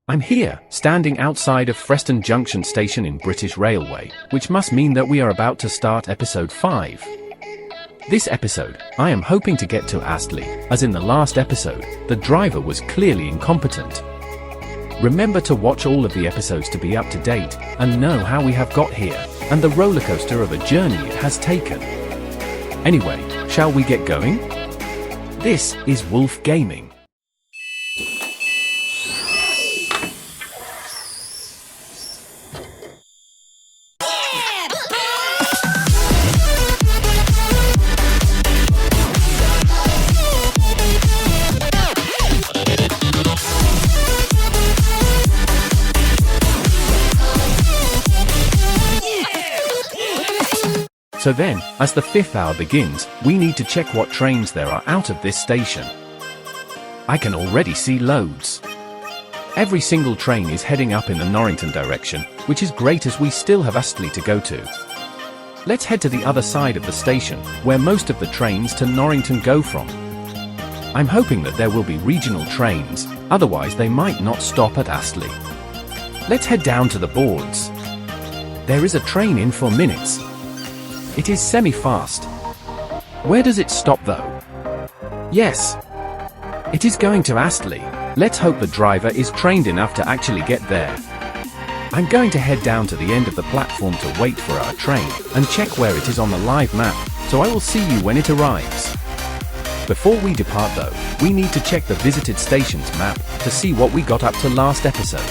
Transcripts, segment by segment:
I'm here, standing outside of Freston Junction station in British Railway, which must mean that we are about to start episode 5. This episode, I am hoping to get to Astley, as in the last episode, the driver was clearly incompetent. Remember to watch all of the episodes to be up to date, and know how we have got here, and the rollercoaster of a journey it has taken. Anyway, shall we get going? This is Wolf Gaming. So then, as the 5th hour begins, we need to check what trains there are out of this station. I can already see loads. Every single train is heading up in the Norrington direction, which is great as we still have Astley to go to. Let's head to the other side of the station, where most of the trains to Norrington go from. I'm hoping that there will be regional trains, otherwise they might not stop at Astley. Let's head down to the boards. There is a train in 4 minutes. It is semi-fast. Where does it stop though? Yes. It is going to Astley. Let's hope the driver is trained enough to actually get there. I'm going to head down to the end of the platform to wait for our train, and check where it is on the live map, so I will see you when it arrives. Before we depart though, we need to check the visited stations map, to see what we got up to last episode.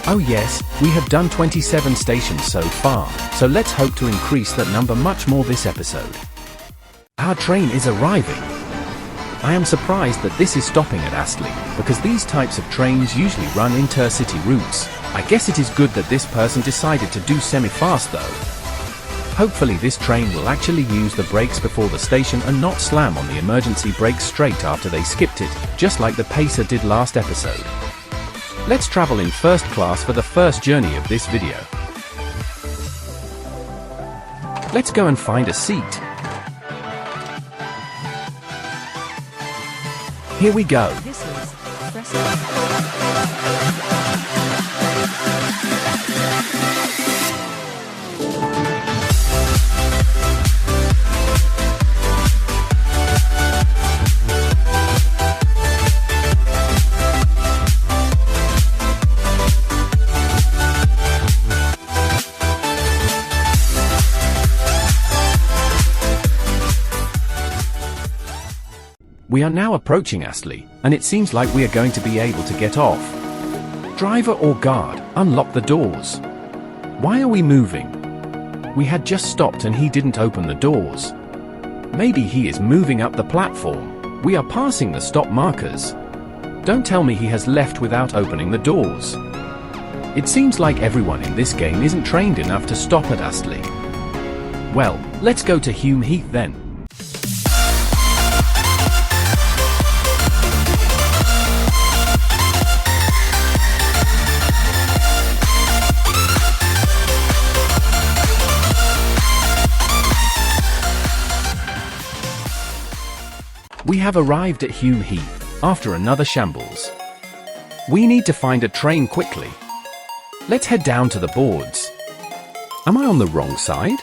Oh yes, we have done 27 stations so far, so let's hope to increase that number much more this episode. Our train is arriving. I am surprised that this is stopping at Astley, because these types of trains usually run intercity routes. I guess it is good that this person decided to do semi-fast though. Hopefully this train will actually use the brakes before the station and not slam on the emergency brakes straight after they skipped it, just like the Pacer did last episode. Let's travel in first class for the first journey of this video. Let's go and find a seat. Here we go. This is Freston. We are now approaching Astley, and it seems like we are going to be able to get off. Driver or guard, unlock the doors. Why are we moving? We had just stopped and he didn't open the doors. Maybe he is moving up the platform. We are passing the stop markers. Don't tell me he has left without opening the doors. It seems like everyone in this game isn't trained enough to stop at Astley. Well, let's go to Hume Heath then. We have arrived at Hume Heath, after another shambles. We need to find a train quickly. Let's head down to the boards. Am I on the wrong side?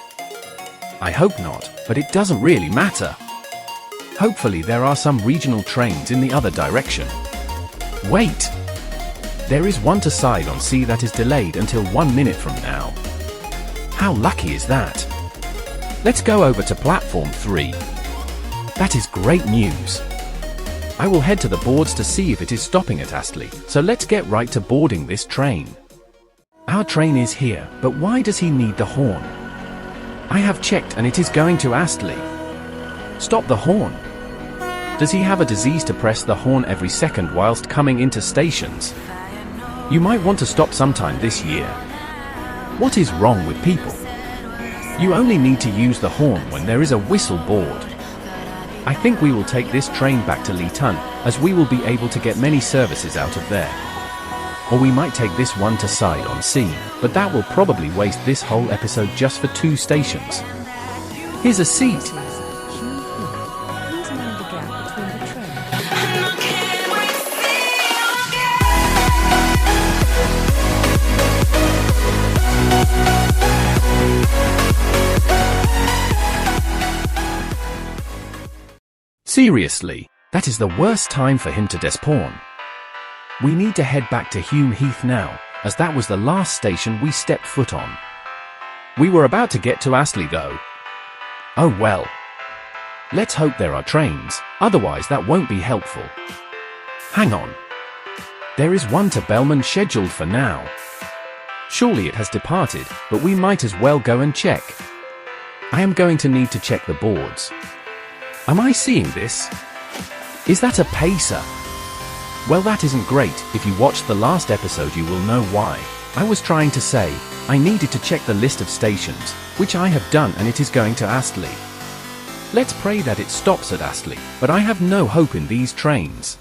I hope not, but it doesn't really matter. Hopefully there are some regional trains in the other direction. Wait! There is one to side on C that is delayed until 1 minute from now. How lucky is that? Let's go over to platform 3. That is great news. I will head to the boards to see if it is stopping at Astley, so let's get right to boarding this train. Our train is here, but why does he need the horn? I have checked and it is going to Astley. Stop the horn. Does he have a disease to press the horn every second whilst coming into stations? You might want to stop sometime this year. What is wrong with people? You only need to use the horn when there is a whistle board. I think we will take this train back to Leeton, as we will be able to get many services out of there. Or we might take this one to side on C, but that will probably waste this whole episode just for 2 stations. Here's a seat. Please mind the gap between the train. Seriously, that is the worst time for him to despawn. We need to head back to Hume Heath now, as that was the last station we stepped foot on. We were about to get to Astley though. Oh well. Let's hope there are trains, otherwise that won't be helpful. Hang on. There is one to Bellman scheduled for now. Surely it has departed, but we might as well go and check. I am going to need to check the boards. Am I seeing this? Is that a pacer? Well, that isn't great. If you watched the last episode you will know why. I was trying to say, I needed to check the list of stations, which I have done, and it is going to Astley. Let's pray that it stops at Astley, but I have no hope in these trains.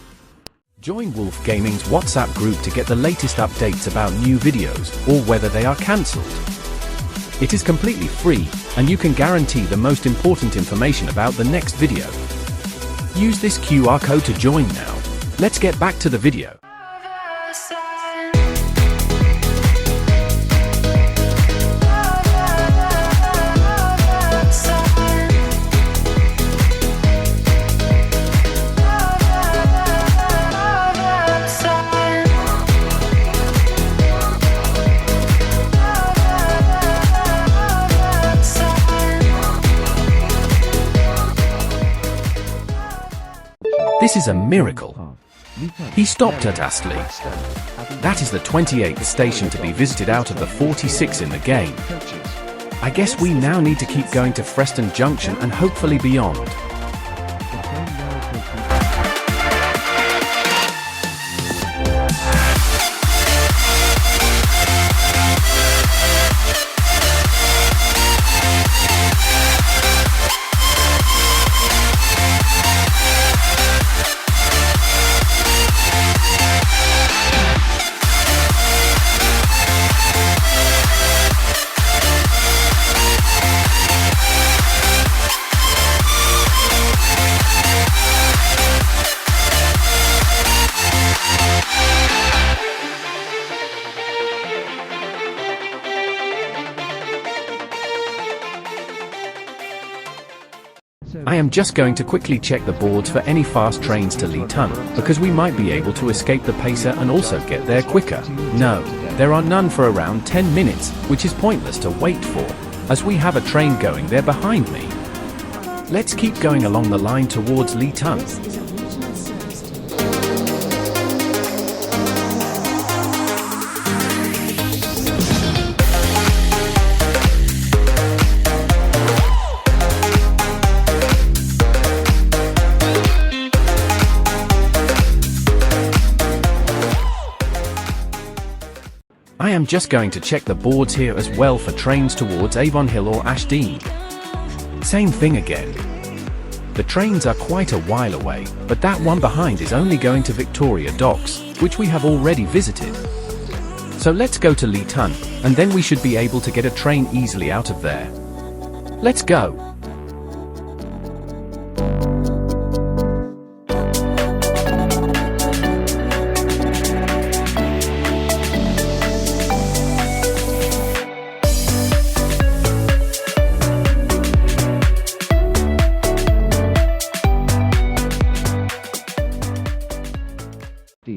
Join Wolf Gaming's WhatsApp group to get the latest updates about new videos, or whether they are cancelled. It is completely free, and you can guarantee the most important information about the next video. Use this QR code to join now. Let's get back to the video. This is a miracle. He stopped at Astley. That is the 28th station to be visited out of the 46 in the game. I guess we now need to keep going to Freston Junction and hopefully beyond. I am just going to quickly check the boards for any fast trains to Leeton, because we might be able to escape the pacer and also get there quicker. No, there are none for around 10 minutes, which is pointless to wait for, as we have a train going there behind me. Let's keep going along the line towards Leeton. I am just going to check the boards here as well for trains towards Avon Hill or Ashdean. Same thing again. The trains are quite a while away, but that one behind is only going to Victoria Docks, which we have already visited. So let's go to Leeton, and then we should be able to get a train easily out of there. Let's go.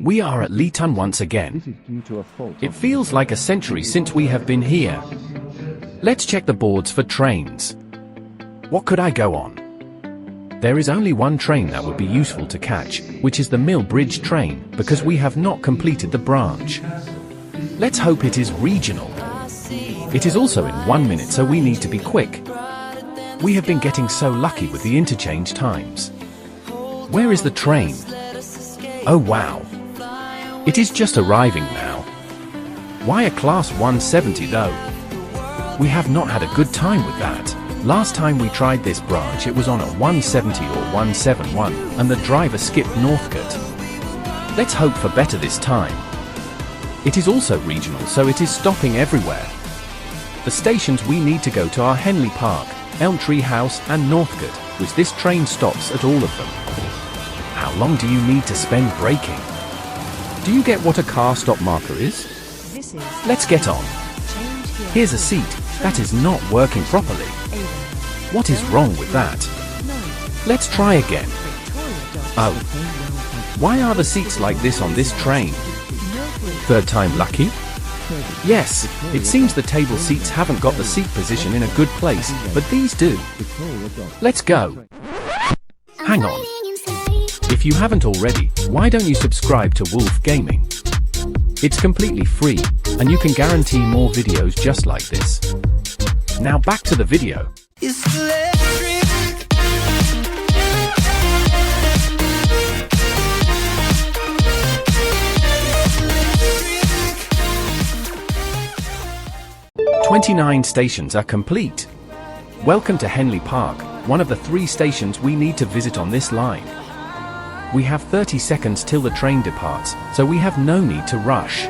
We are at Leeton once again. It feels like a century since we have been here. Let's check the boards for trains. What could I go on? There is only one train that would be useful to catch, which is the Mill Bridge train, because we have not completed the branch. Let's hope it is regional. It is also in 1 minute, so we need to be quick. We have been getting so lucky with the interchange times. Where is the train? Oh wow. It is just arriving now. Why a class 170 though? We have not had a good time with that. Last time we tried this branch it was on a 170 or 171, and the driver skipped Northcote. Let's hope for better this time. It is also regional, so it is stopping everywhere. The stations we need to go to are Henley Park, Elm Tree House and Northcote, which this train stops at all of them. How long do you need to spend braking? Do you get what a car stop marker is? Let's get on. Here's a seat that is not working properly. What is wrong with that? Let's try again. Oh. Why are the seats like this on this train? Third time lucky? Yes, it seems the table seats haven't got the seat position in a good place, but these do. Let's go. Hang on. If you haven't already, why don't you subscribe to Wolf Gaming? It's completely free, and you can guarantee more videos just like this. Now back to the video. It's electric. 29 stations are complete. Welcome to Henley Park, one of the 3 stations we need to visit on this line. We have 30 seconds till the train departs, so we have no need to rush.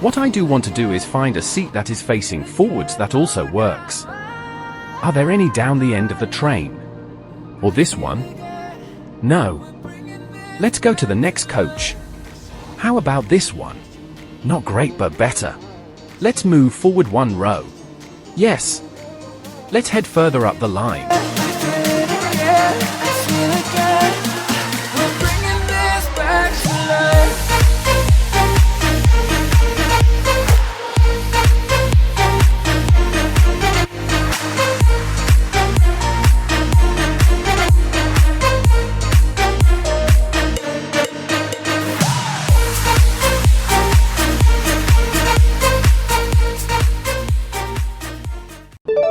What I do want to do is find a seat that is facing forwards that also works. Are there any down the end of the train? Or this one? No. Let's go to the next coach. How about this one? Not great but better. Let's move forward 1 row. Yes. Let's head further up the line.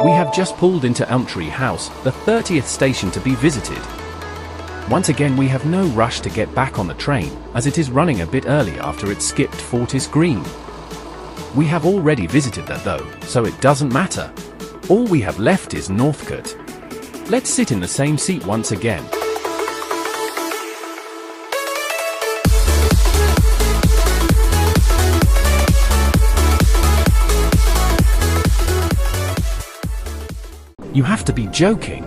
We have just pulled into Elm Tree House, the 30th station to be visited. Once again we have no rush to get back on the train, as it is running a bit early after it skipped Fortis Green. We have already visited that though, so it doesn't matter. All we have left is Northcote. Let's sit in the same seat once again. You have to be joking.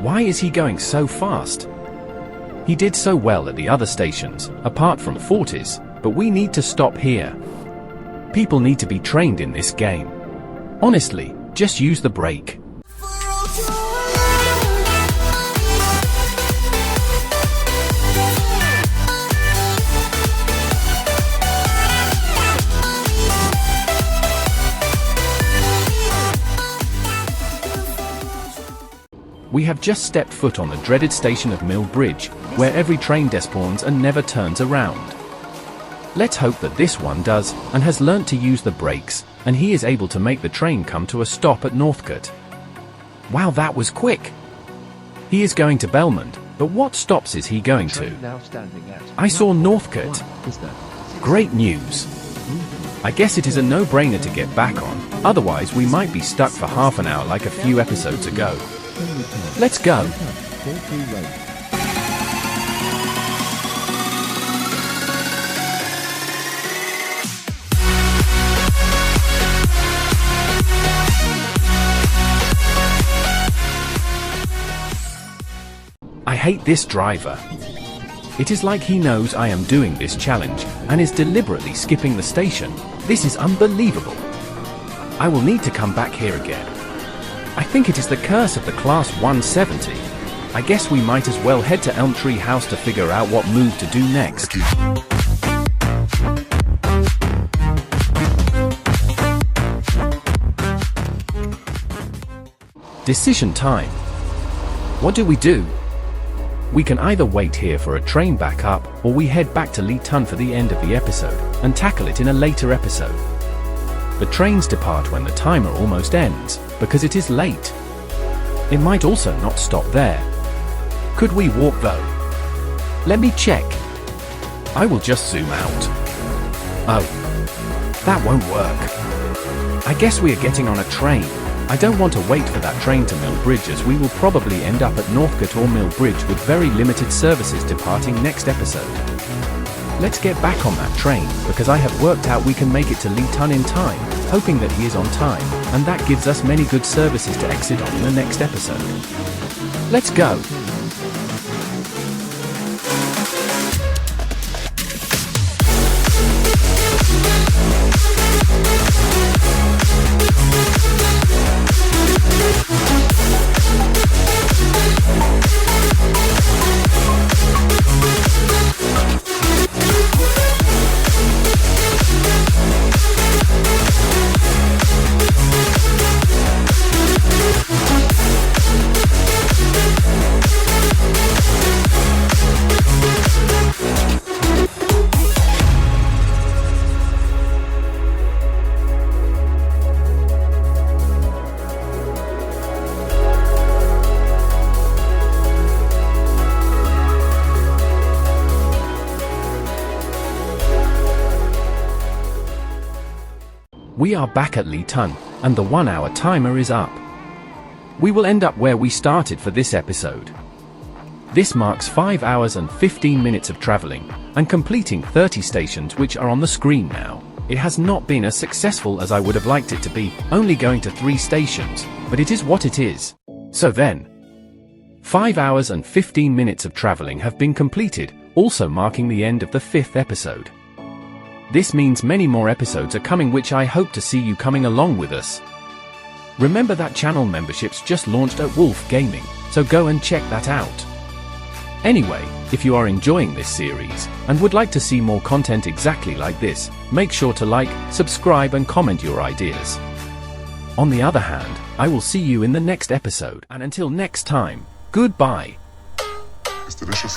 Why is he going so fast? He did so well at the other stations, apart from Fortis, but we need to stop here. People need to be trained in this game. Honestly, just use the brake. We have just stepped foot on the dreaded station of Mill Bridge, where every train despawns and never turns around. Let's hope that this one does, and has learnt to use the brakes, and he is able to make the train come to a stop at Northcote. Wow, that was quick! He is going to Belmont, but what stops is he going to? I saw Northcote. Great news! I guess it is a no-brainer to get back on, otherwise we might be stuck for half an hour like a few episodes ago. Let's go. I hate this driver. It is like he knows I am doing this challenge and is deliberately skipping the station. This is unbelievable. I will need to come back here again. I think it is the curse of the Class 170. I guess we might as well head to Elm Tree House to figure out what move to do next. Decision time. What do we do? We can either wait here for a train backup, or we head back to Lee Tun for the end of the episode, and tackle it in a later episode. The trains depart when the timer almost ends, because it is late. It might also not stop there. Could we walk though? Let me check. I will just zoom out. Oh, that won't work. I guess we are getting on a train. I don't want to wait for that train to Mill Bridge, as we will probably end up at Northcote or Mill Bridge with very limited services departing next episode. Let's get back on that train, because I have worked out we can make it to Lee Tun in time, hoping that he is on time, and that gives us many good services to exit on in the next episode. Let's go! We are back at Leeton, and the 1-hour timer is up. We will end up where we started for this episode. This marks 5 hours and 15 minutes of traveling, and completing 30 stations which are on the screen now. It has not been as successful as I would have liked it to be, only going to 3 stations, but it is what it is. So then, 5 hours and 15 minutes of traveling have been completed, also marking the end of the 5th episode. This means many more episodes are coming, which I hope to see you coming along with us. Remember that channel memberships just launched at Wolf Gaming, so go and check that out. Anyway, if you are enjoying this series, and would like to see more content exactly like this, make sure to like, subscribe and comment your ideas. On the other hand, I will see you in the next episode, and until next time, goodbye. It's delicious.